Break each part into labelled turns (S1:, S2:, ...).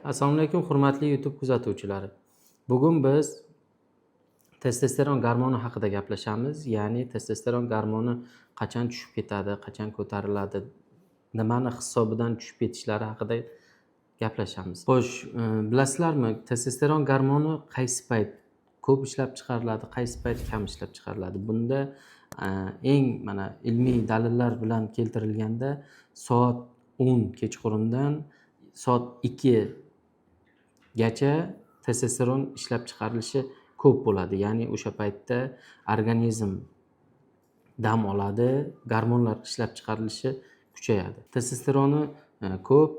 S1: Assalomu alaykum, hurmatli YouTube kuzatuvchilari. Bugun biz testosteron gormoni haqida gaplashamiz. Ya'ni testosteron gormoni qachon tushib ketadi, qachon ko'tariladi, nimani hisobidan tushib ketishlari haqida gaplashamiz. Xo'sh, bilasizlarmi, testosteron gormoni qaysi payt ko'p ishlab chiqariladi, qaysi payt kam ishlab chiqariladi? Bunda eng ilmiy dalillar bilan keltirilganda soat 10 kechqurundan soat 2 gacha testosteron ishlab chiqarilishi ko'p bo'ladi. Ya'ni o'sha paytda organizm dam oladi, gormonlar ishlab chiqarilishi kuchayadi. Testosteroni ko'p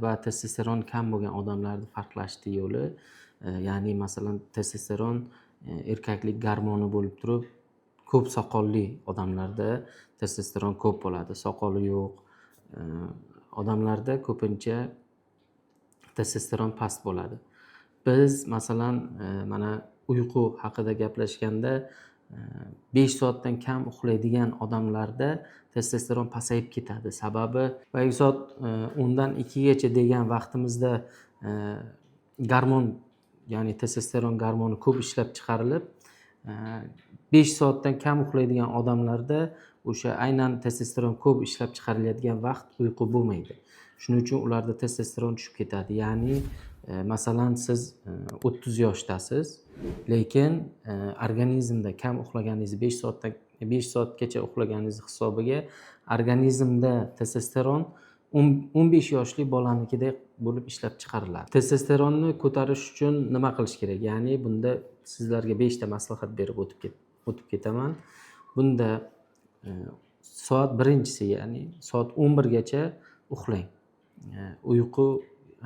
S1: va testosteron kam bo'lgan odamlarni farqlashning yo'li, ya'ni masalan testosteron erkaklik gormoni bo'lib turib, ko'p soqolli odamlarda testosteron ko'p bo'ladi. Soqoli yo'q odamlarda ko'pincha testosteron past bo'ladi. Biz masalan mana uyqu haqida gaplashganda 5 soatdan kam uxlaydigan odamlarda testosteron pasayib ketadi. Sababi boyagi soat 10 dan 2 gacha degan vaqtimizda gormon, ya'ni testosteron gormoni ko'p ishlab chiqarilib, 5 soatdan kam uxlaydigan odamlarda o'sha aynan testosteron ko'p ishlab chiqariladigan vaqt uyqu bo'lmaydi. Shuning uchun ularda testosteron tushib ketadi. Ya'ni masalan siz 30 yoshdasiz, lekin organizmda kam uxlaganingiz 5 soatgacha uxlaganingiz hisobiga organizmda testosteron 15 yoshli bolanikidek bo'lib ishlab chiqariladi. Testosteronni ko'tarish uchun nima qilish kerak? Ya'ni bunda sizlarga 5 ta maslahat berib o'tib ketaman. Bunda soat birinchisi, ya'ni soat 11 gacha uxlang. Uyqu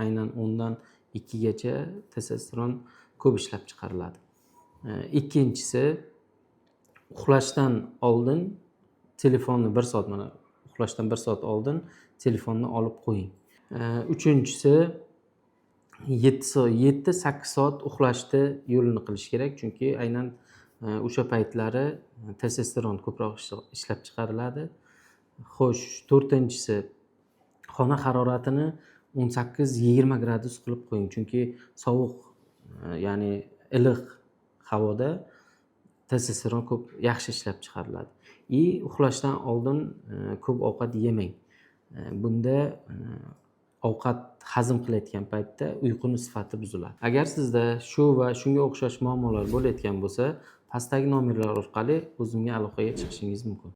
S1: aynan 10 dan 2 gacha testosteron ko'p ishlab chiqariladi. Ikkinchisi, uxlashdan oldin telefonni 1 soat, uxlashdan 1 soat oldin telefonni olib qo'ying. Uchinchisi, 7-8 soat uxlashni yo'lini qilish kerak, chunki aynan o'sha paytlari testosteron ko'proq ishlab chiqariladi. Xo'sh, to'rtinchisi, xona haroratini 18-20 gradus qilib qo'ying, chunki sovuq, ya'ni iliq havoda testosteron ko'p yaxshi ishlab chiqariladi. Uxlashdan oldin ko'p ovqat yemang. Bunda ovqat hazm qilayotgan paytda uyquni sifati buziladi. Agar sizda shu va shunga o'xshash muammolar bo'layotgan bo'lsa, pastdagi nomerlar orqali o'zimga aloqaga chiqishingiz mumkin.